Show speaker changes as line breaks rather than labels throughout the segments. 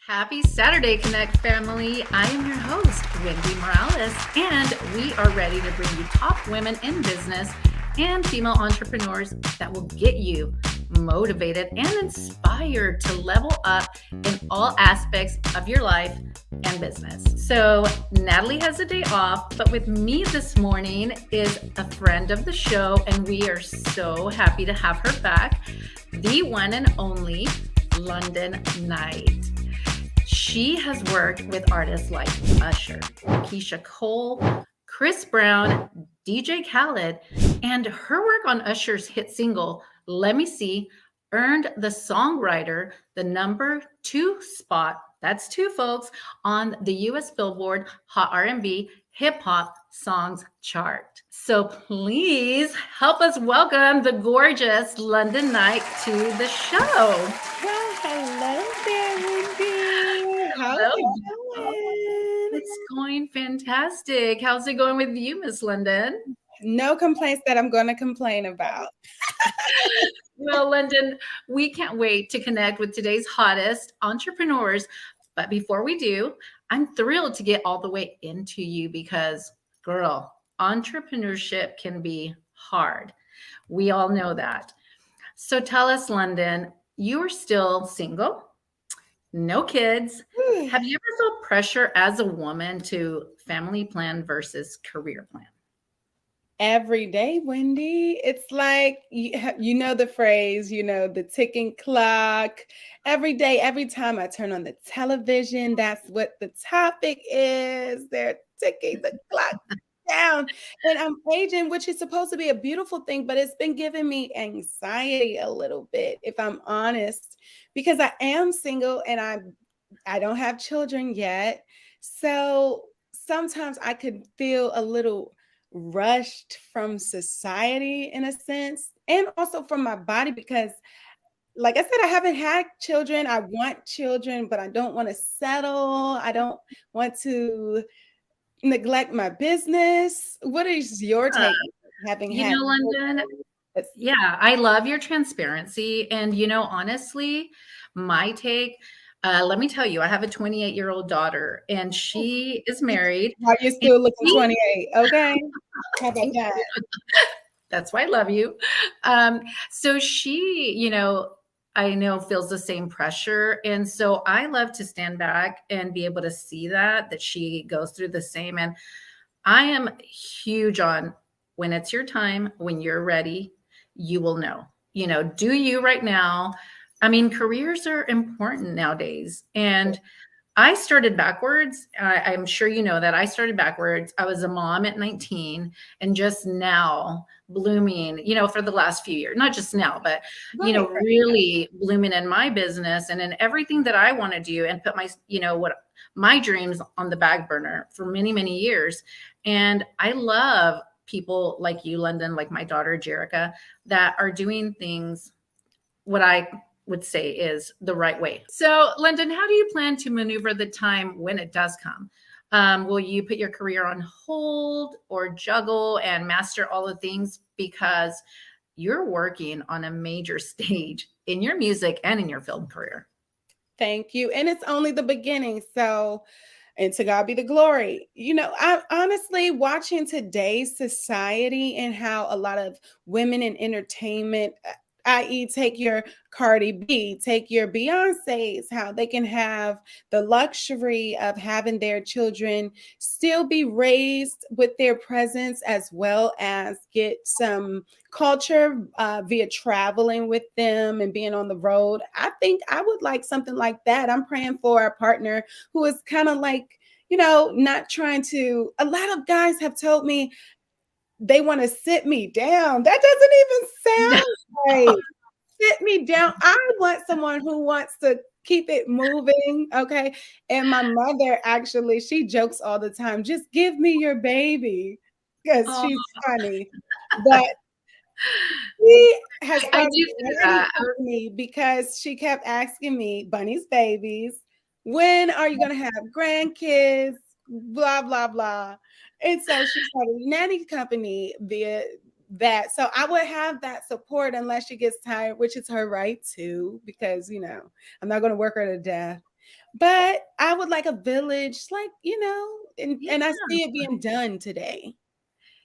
Happy Saturday, Connect family. I am your host, Wendy Morales, and we are ready to bring you top women in business and female entrepreneurs that will get you motivated and inspired to level up in all aspects of your life and business. So Natalie has a day off, but with me this morning is a friend of the show, and we are so happy to have her back, the one and only Lundon Knighten. She has worked with artists like Usher, Keyshia Cole, Chris Brown, DJ Khalid, and her work on Usher's hit single, Lemme See, earned the songwriter the number 2 spot, that's 2 folks, on the US Billboard Hot R&B Hip Hop Songs chart. So please help us welcome the gorgeous Lundon Knighten to the show.
Well, hello there, Wendy. How's
Hello.
it going?
It's going fantastic. How's it going with you, Miss Lundon?
No complaints that I'm going to complain about.
Well, Lundon, we can't wait to connect with today's hottest entrepreneurs. But before we do, I'm thrilled to get all the way into you because, girl, entrepreneurship can be hard. We all know that. So tell us, Lundon, you are still single? No kids. Have you ever felt pressure as a woman to family plan versus career plan?
Every day, Wendy. It's like, you know the phrase, the ticking clock. Every day, every time I turn on the television, that's what the topic is. They're ticking the clock down. And I'm aging, which is supposed to be a beautiful thing, but it's been giving me anxiety a little bit, if I'm honest, because I am single and I don't have children yet. So sometimes I could feel a little rushed from society in a sense, and also from my body, because like I said, I haven't had children. I want children, but I don't want to settle. I don't want to neglect my business. What is your take having had
Lundon, yeah, I love your transparency. And, honestly, my take, let me tell you, I have a 28-year-old daughter and she is married.
Are you still looking 28? Okay. How about that?
That's why I love you. So she, I know feels the same pressure. And so I love to stand back and be able to see that she goes through the same. And I am huge on when it's your time, when you're ready, you will know, do you right now. I mean, careers are important nowadays. And I started backwards. I'm sure you know that I started backwards. I was a mom at 19 and just now blooming, for the last few years, not just now, but, really blooming in my business and in everything that I want to do and put my dreams on the back burner for many, many years. And I love people like you, Lundon, like my daughter, Jerica, that are doing things what I would say is the right way. So, Lundon, how do you plan to maneuver the time when it does come? Will you put your career on hold or juggle and master all the things because you're working on a major stage in your music and in your film career?
Thank you. And it's only the beginning. So, and to God be the glory. I'm honestly watching today's society and how a lot of women in entertainment, i.e., take your Cardi B, take your Beyoncés, how they can have the luxury of having their children still be raised with their presence, as well as get some culture via traveling with them and being on the road. I think I would like something like that. I'm praying for a partner who is kind of like, not trying to, a lot of guys have told me, they want to sit me down. That doesn't even sound right. Sit me down. I want someone who wants to keep it moving. Okay. And my mother, actually, she jokes all the time, just give me your baby, because she's funny. But she has started me because she kept asking me, Bunny's babies, when are you going to have grandkids? Blah, blah, blah. And so she started a nanny company via that. So I would have that support unless she gets tired, which is her right to, because, I'm not going to work her to death. but I would like a village, like, and I
Yeah.
see it being done today.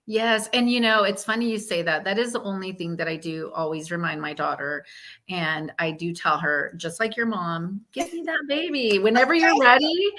Yes, and it's funny you say that. That is the only thing that I do always remind my daughter, and I do tell her, just like your mom, give me that baby. Whenever you're ready,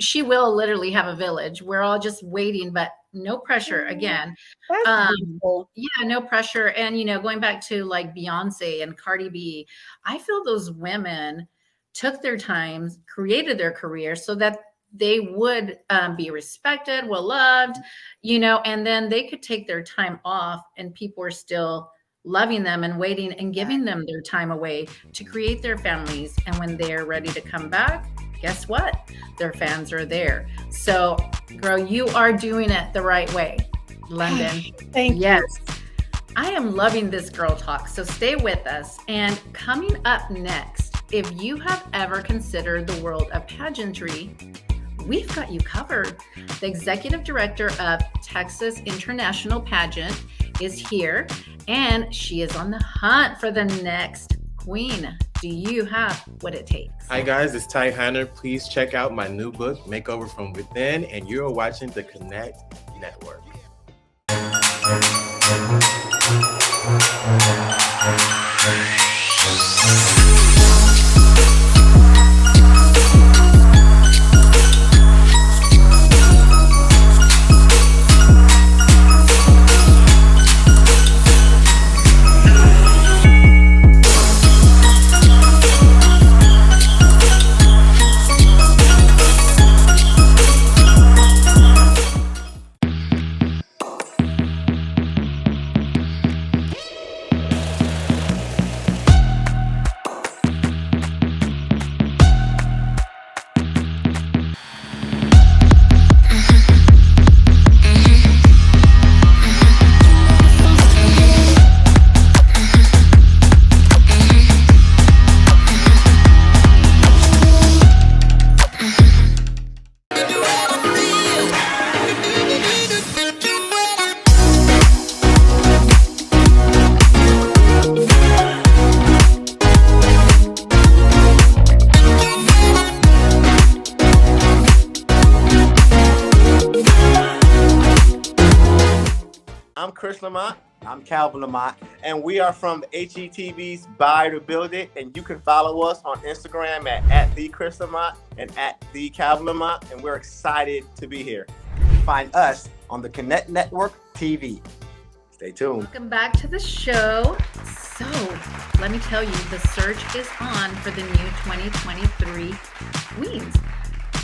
she will literally have a village. We're all just waiting, but no pressure again.
That's
Um,
beautiful.
yeah, no pressure. And going back to like Beyonce and Cardi B, I feel those women took their time, created their career so that they would be respected, well loved, and then they could take their time off and people are still loving them and waiting and giving them their time away to create their families. And when they're ready to come back, guess what? Their fans are there. So, girl, you are doing it the right way, London.
Thank
yes.
you.
I am loving this girl talk. So stay with us. And coming up next, if you have ever considered the world of pageantry, we've got you covered. The executive director of Texas International Pageant is here, and she is on the hunt for the next queen. Do you have what it takes?
Hi guys, it's Ty Hunter. Please check out my new book, Makeover from Within, and you're watching the Connect Network.
I'm Chris Lamont. I'm Calvin Lamont, and we are from HETV's Buy to Build It, and you can follow us on Instagram at the Chris Lamont and at the Calvin Lamont, and we're excited to be here. Find us on the Connect Network TV. Stay tuned.
Welcome back to the show. So let me tell you, the search is on for the new 2023 queens.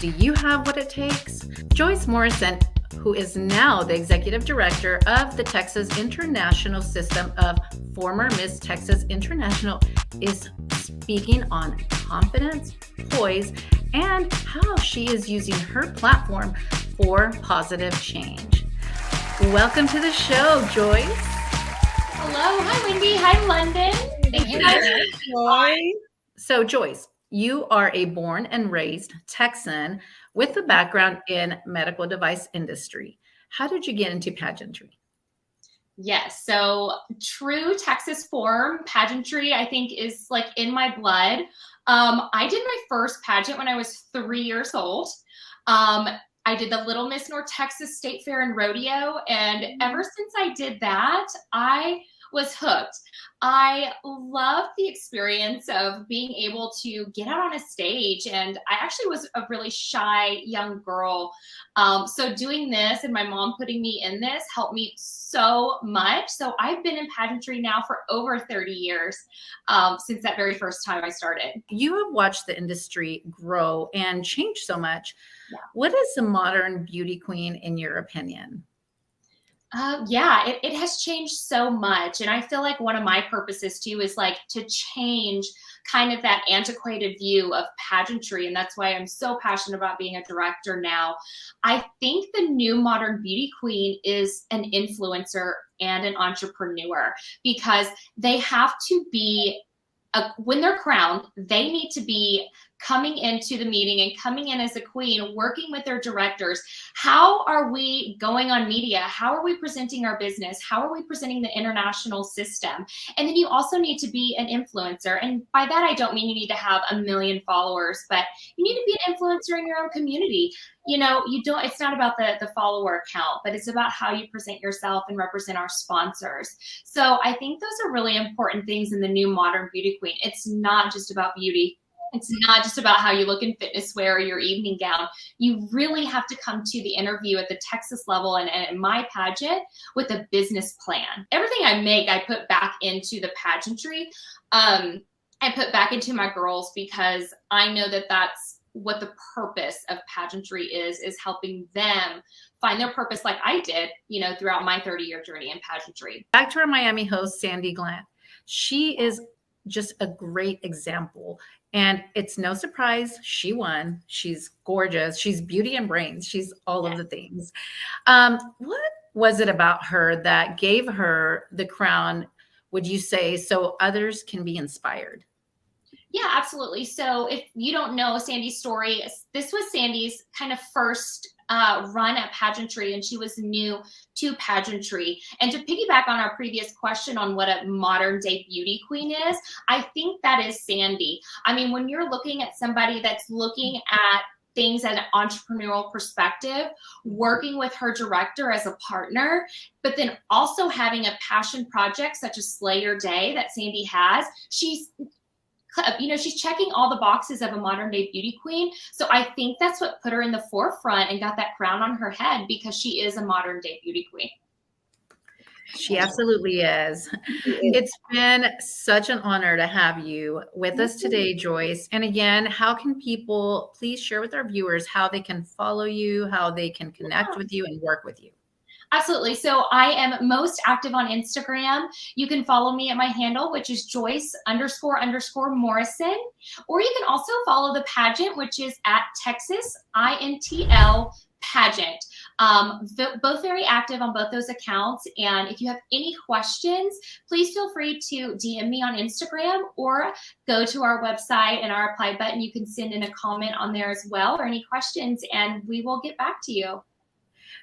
Do you have what it takes? Joyce Morrison, who is now the executive director of the Texas International System of former Miss Texas International, is speaking on confidence, poise, and how she is using her platform for positive change. Welcome to the show, Joyce.
Hello. Hi, Wendy. Hi, London. Thank you guys.
So, Joyce, you are a born and raised Texan with a background in medical device industry. How did you get into pageantry?
Yes. So true Texas form pageantry, I think, is like in my blood. I did my first pageant when I was 3 years old. I did the Little Miss North Texas State Fair and Rodeo. And ever since I did that, I was hooked. I loved the experience of being able to get out on a stage. And I actually was a really shy young girl. So doing this and my mom putting me in this helped me so much. So I've been in pageantry now for over 30 years since that very first time I started.
You have watched the industry grow and change so much.
Yeah.
What is a modern beauty queen in your opinion?
It has changed so much. And I feel like one of my purposes too is like to change kind of that antiquated view of pageantry. And that's why I'm so passionate about being a director now. I think the new modern beauty queen is an influencer and an entrepreneur, because they have to be when they're crowned, they need to be coming into the meeting and coming in as a queen, working with their directors. How are we going on media? How are we presenting our business? How are we presenting the international system? And then you also need to be an influencer. And by that, I don't mean you need to have 1 million followers, but you need to be an influencer in your own community. You know, it's not about the follower count, but it's about how you present yourself and represent our sponsors. So I think those are really important things in the new modern beauty queen. It's not just about beauty. It's not just about how you look in fitness wear or your evening gown. You really have to come to the interview at the Texas level and my pageant with a business plan. Everything I make, I put back into the pageantry. I put back into my girls, because I know that that's what the purpose of pageantry is helping them find their purpose, like I did, you know, throughout my 30-year journey in pageantry.
Back to our Miami host, Sandy Glant. She is just a great example. And it's no surprise she won. She's gorgeous. She's beauty and brains. She's all of the things. What was it about her that gave her the crown, would you say, so others can be inspired?
Yeah, absolutely. So if you don't know Sandy's story, this was Sandy's kind of first run at pageantry, and she was new to pageantry. And to piggyback on our previous question on what a modern day beauty queen is, I think that is Sandy. I mean, when you're looking at somebody that's looking at things at an entrepreneurial perspective, working with her director as a partner, but then also having a passion project such as Slay Your Day that Sandy has, she's checking all the boxes of a modern day beauty queen. So I think that's what put her in the forefront and got that crown on her head, because she is a modern day beauty queen.
She absolutely is. It's been such an honor to have you with us today, Joyce. And again, how can people please share with our viewers how they can follow you, how they can connect with you and work with you?
Absolutely. So I am most active on Instagram. You can follow me at my handle, which is Joyce__Morrison. Or you can also follow the pageant, which is at Texas INTL Pageant. Both very active on both those accounts. And if you have any questions, please feel free to DM me on Instagram or go to our website and our reply button. You can send in a comment on there as well, or any questions, and we will get back to you.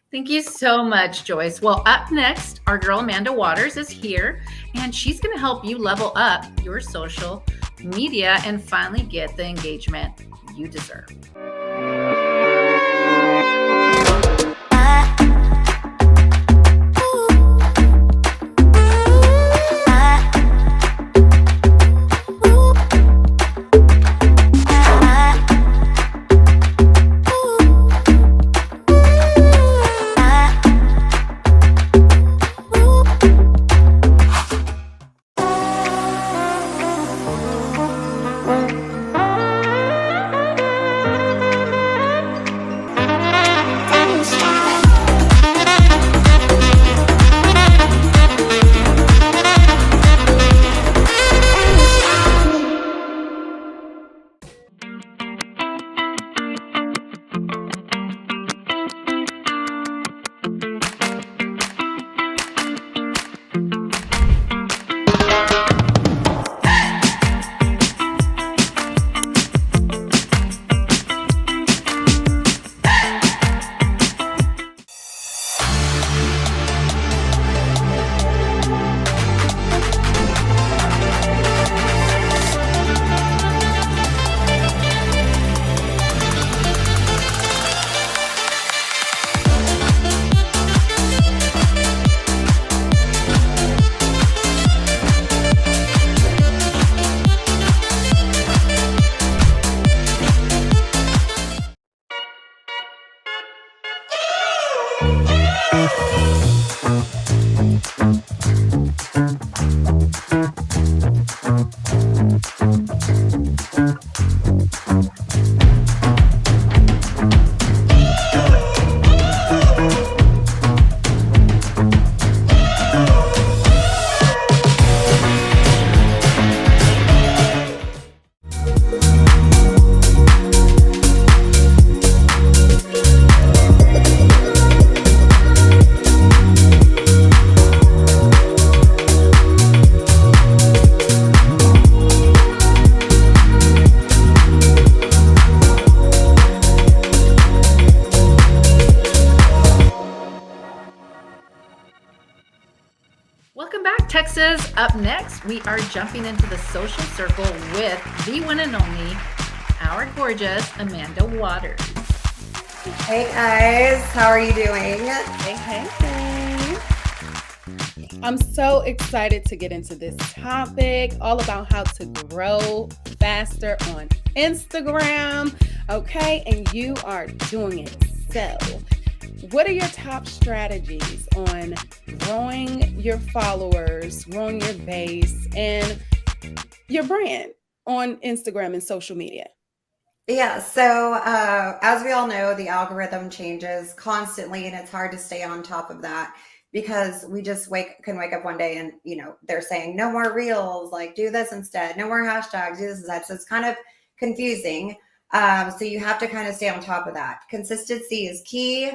Thank you so much, Joyce. Well, up next, our girl Amanda Waters is here, and she's going to help you level up your social media and finally get the engagement you deserve. Texas. Up next, we are jumping into the social circle with the one and only, our gorgeous Amanda Waters.
Hey guys, how are you doing?
Hey. I'm so excited to get into this topic, all about how to grow faster on Instagram. Okay, and you are doing it. So, what are your top strategies on growing your followers, growing your base, and your brand on Instagram and social media?
Yeah, so as we all know, the algorithm changes constantly, and it's hard to stay on top of that because we just can wake up one day and, you know, they're saying no more reels, like do this instead, no more hashtags, do this instead. So it's kind of confusing. So you have to kind of stay on top of that. Consistency is key.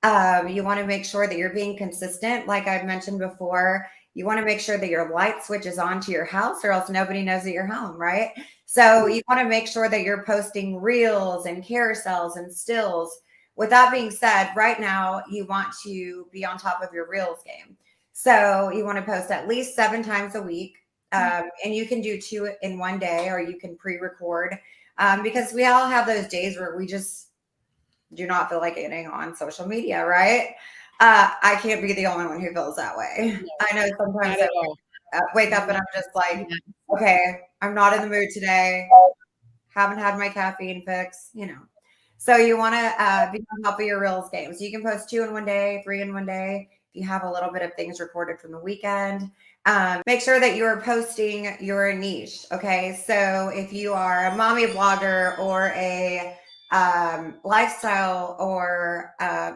You want to make sure that you're being consistent. Like I've mentioned before, you want to make sure that your light switch is on to your house or else nobody knows that you're home, right? So you want to make sure that you're posting reels and carousels and stills. With that being said, right now you want to be on top of your reels game. So you want to post at least 7 times a week. And you can do 2 in one day, or you can pre-record because we all have those days where we just do not feel like getting on social media, right? I can't be the only one who feels that way. I know sometimes I wake up and I'm just like, okay, I'm not in the mood today. Haven't had my caffeine fix, you know. So you want to be on top of your reels game. So you can post 2 in one day, 3 in one day. If you have a little bit of things recorded from the weekend, make sure that you're posting your niche. Okay. So if you are a mommy blogger or a lifestyle or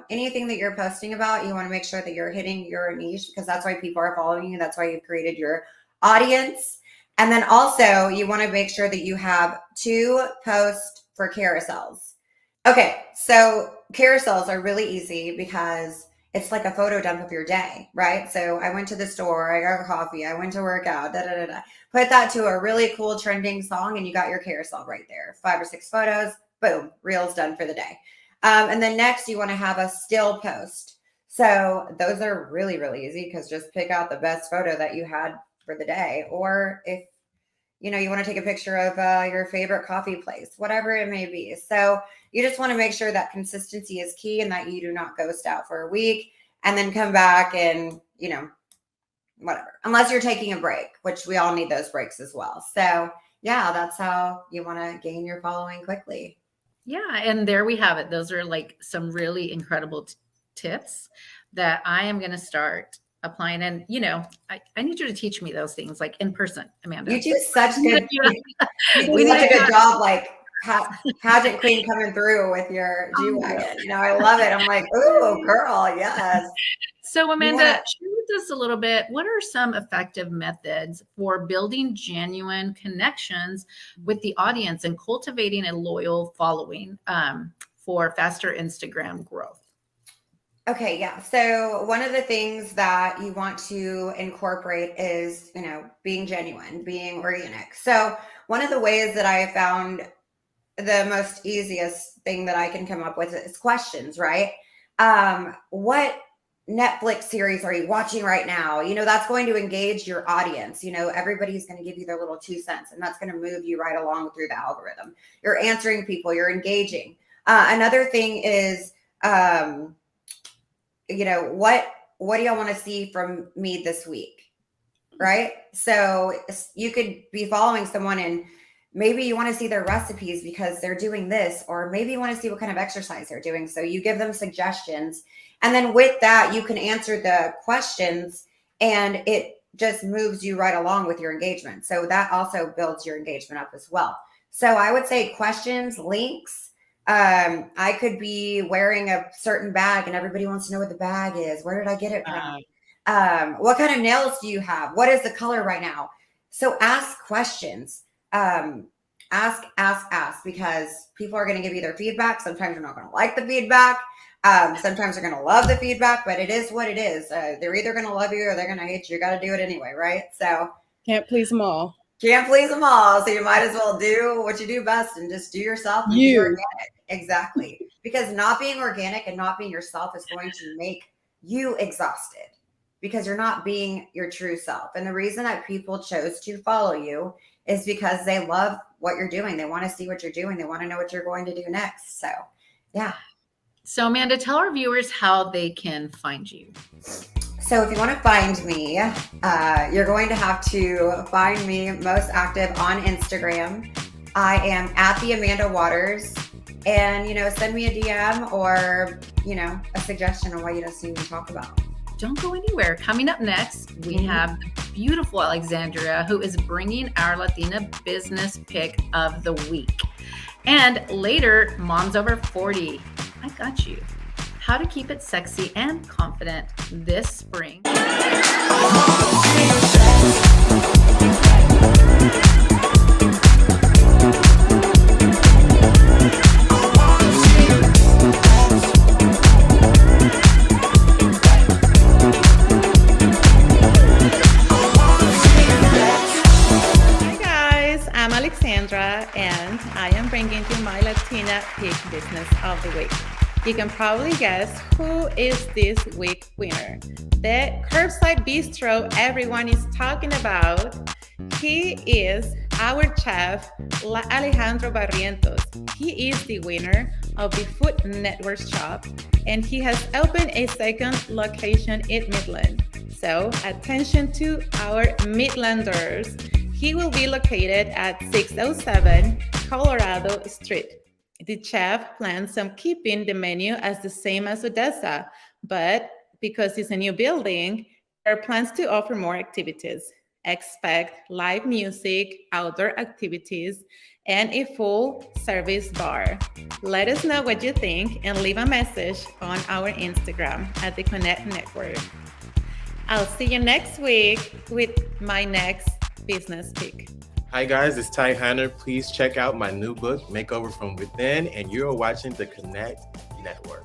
anything that you're posting about, you want to make sure that you're hitting your niche because that's why people are following you. That's why you've created your audience. And then also you want to make sure that you have 2 posts for carousels. Okay, so carousels are really easy because it's like a photo dump of your day, right? So I went to the store, I got coffee, I went to work out, Put that to a really cool trending song and you got your carousel right there. 5 or 6 photos, boom, reels done for the day. And then next you want to have a still post. So those are really, really easy because just pick out the best photo that you had for the day. Or if you know, you want to take a picture of your favorite coffee place, whatever it may be. So you just want to make sure that consistency is key and that you do not ghost out for a week and then come back and, you know, whatever, unless you're taking a break, which we all need those breaks as well. So yeah, that's how you want to gain your following quickly.
Yeah. And there we have it. Those are like some really incredible tips that I am going to start applying. And, you know, I need you to teach me those things like in person, Amanda.
You do such good, we need a good job, like pageant queen coming through with your G-Wagon. You know, I love it. I'm like, ooh, girl, yes.
So Amanda, share with us a little bit, what are some effective methods for building genuine connections with the audience and cultivating a loyal following for faster Instagram growth?
Okay, yeah. So one of the things that you want to incorporate is, you know, being genuine, being organic. So one of the ways that I have found the most easiest thing that I can come up with is questions, right? What Netflix series are you watching right now? You know, that's going to engage your audience. You know, everybody's going to give you their little 2 cents and that's going to move you right along through the algorithm. You're answering people, you're engaging. Another thing is, you know, what do y'all want to see from me this week? Right? So you could be following someone and maybe you want to see their recipes because they're doing this, or maybe you want to see what kind of exercise they're doing. So you give them suggestions. And then with that, you can answer the questions and it just moves you right along with your engagement. So that also builds your engagement up as well. So I would say questions, links. I could be wearing a certain bag and everybody wants to know what the bag is. Where did I get it from? What kind of nails do you have? What is the color right now? So ask questions. Ask, because people are going to give you their feedback. Sometimes you're not going to like the feedback. Sometimes they're going to love the feedback, but it is what it is. They're either going to love you or they're going to hate you. You got to do it anyway, right? So
can't please them all.
Can't please them all. So you might as well do what you do best and just do yourself and be organic. Exactly. Because not being organic and not being yourself is going to make you exhausted. because you're not being your true self. And the reason that people chose to follow you is because they love what you're doing. They want to see what you're doing. They want to know what you're going to do next. So, yeah.
So, Amanda, tell our viewers how they can find you.
So if you want to find me, you're going to have to find me most active on Instagram. I am at the Amanda Waters, and, send me a DM or, a suggestion on what you see me talk about.
Don't go anywhere. Coming up next, we have the beautiful Alexandria, who is bringing our Latina business pick of the week. And later, Moms Over 40. I got you. How to keep it sexy and confident this spring.
I'm Alexandra, and I am bringing you my Latina Pick Business of the Week. You can probably guess who is this week winner. The curbside bistro everyone is talking about. He is our chef, Alejandro Barrientos. He is the winner of the Food Network shop, and he has opened a second location in Midland. So attention to our Midlanders. He will be located at 607 Colorado Street. The chef plans on keeping the menu as the same as Odessa, but because it's a new building, there are plans to offer more activities. Expect live music, outdoor activities, and a full-service bar. Let us know what you think and leave a message on our Instagram at the Connect Network. I'll see you next week with my next business pick.
Hi guys, it's Ty Hunter. Please check out my new book, Makeover from Within, and you're watching the Connect Network.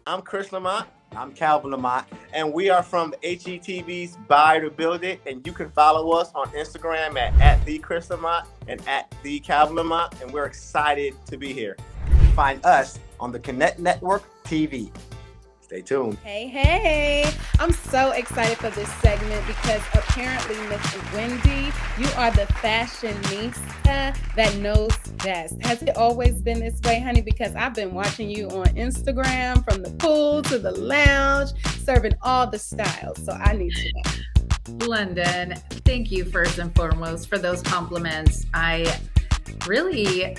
I'm Chris Lamont. I'm Calvin Lamont, and we are from HETV's Buyer to Build It, and you can follow us on Instagram at the Chris Lamont and at the Calvin Lamont, and we're excited to be here. Find us on the Connect Network TV. Stay tuned.
Hey. I'm so excited for this segment because apparently, Miss Wendy, you are the fashionista that knows best. Has it always been this way, honey? Because I've been watching you on Instagram from the pool to the lounge, serving all the styles. So I need to know.
London, thank you first and foremost for those compliments. I really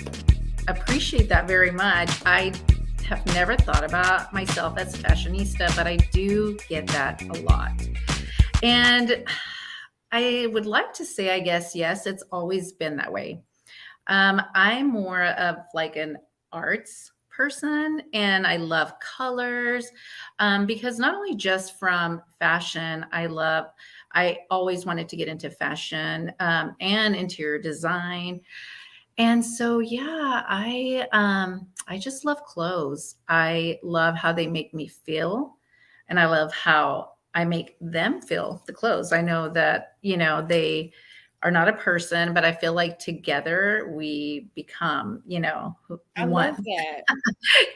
appreciate that very much. I have never thought about myself as fashionista, but I do get that a lot. And I would like to say, I guess, yes, it's always been that way. I'm more of like an arts person, and I love colors because not only just from fashion, I always wanted to get into fashion and interior design. And so, yeah, I just love clothes. I love how they make me feel, and I love how I make them feel the clothes. I know that, they are not a person, but I feel like together we become,
I
one.
love that.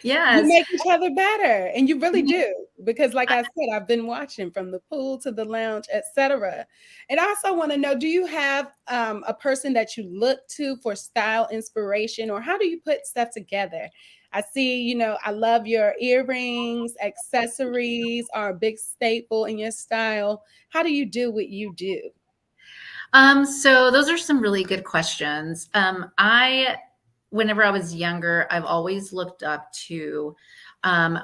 Yes.
You make each other better, and you really do, because like I said, I've been watching from the pool to the lounge, etc. And I also want to know, do you have a person that you look to for style inspiration, or how do you put stuff together? I see, I love your earrings, accessories are a big staple in your style. How do you do what you do?
So those are some really good questions. Whenever I was younger, I've always looked up to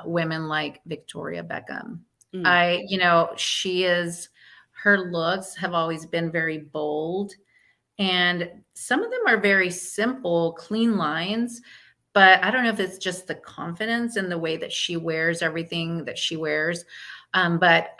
women like Victoria Beckham. Her looks have always been very bold, and some of them are very simple, clean lines. But I don't know if it's just the confidence and the way that she wears everything that she wears. But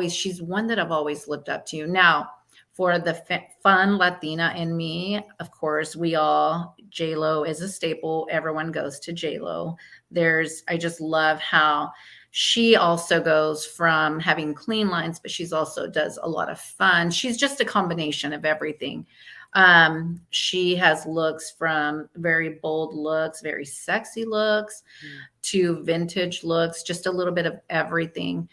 she's one that I've always looked up to. Now, for the fun Latina in me, of course, J-Lo is a staple. Everyone goes to J-Lo. I just love how she also goes from having clean lines, but she's also does a lot of fun. She's just a combination of everything. She has looks from very bold looks, very sexy looks, to vintage looks, just a little bit of everything.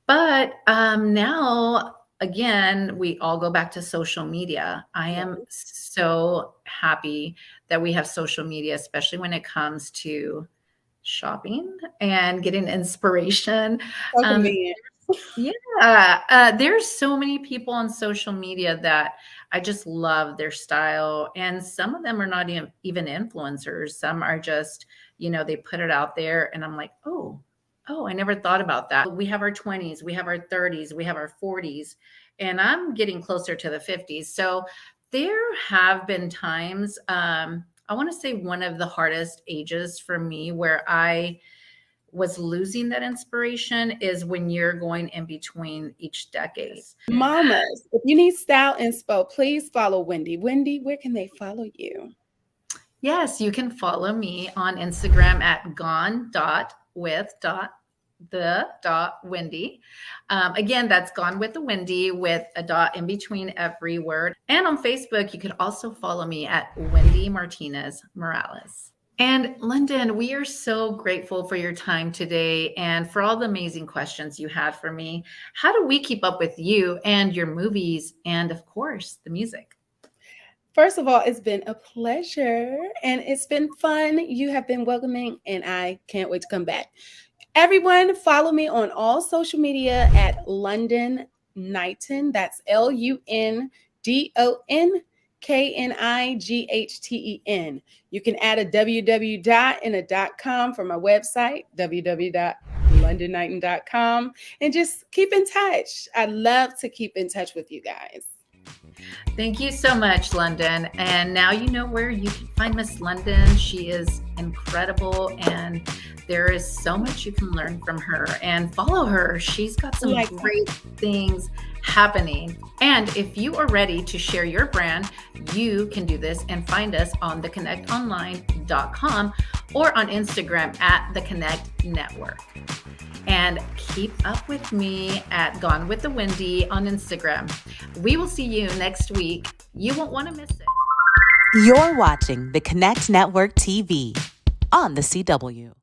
But now, again, we all go back to social media. I am so happy that we have social media, especially when it comes to shopping and getting inspiration. There's so many people on social media that I just love their style. And some of them are not even influencers. Some are just, they put it out there and I'm like, oh, I never thought about that. We have our 20s, we have our 30s, we have our 40s, and I'm getting closer to the 50s. So there have been times, I want to say one of the hardest ages for me where I was losing that inspiration is when you're going in between each decade.
Mamas, if you need style inspo, please follow Wendy. Wendy, where can they follow you?
Yes, you can follow me on Instagram at gone.with.the.Wendy. Again, that's Gone with the Wendy with a dot in between every word. And on Facebook, you could also follow me at Wendy Martinez Morales. And Lundon, we are so grateful for your time today and for all the amazing questions you had for me. How do we keep up with you and your movies and, of course, the music?
First of all, it's been a pleasure and it's been fun. You have been welcoming and I can't wait to come back. Everyone, follow me on all social media at Lundon Knighten. That's LUNDONKNIGHTEN. You can add a www and a .com for my website, www.lundonnighten.com, and just keep in touch. I love to keep in touch with you guys.
Thank you so much, Lundon. And now you know where you can find Miss Lundon. She is incredible, and there is so much you can learn from her, and follow her. She's got some great things happening. And if you are ready to share your brand, you can do this and find us on theconnectonline.com or on Instagram at The Connect Network. And keep up with me at Gone with the Wendy on Instagram. We will see you next week. You won't want to miss it.
You're watching the Connect Network TV on the CW.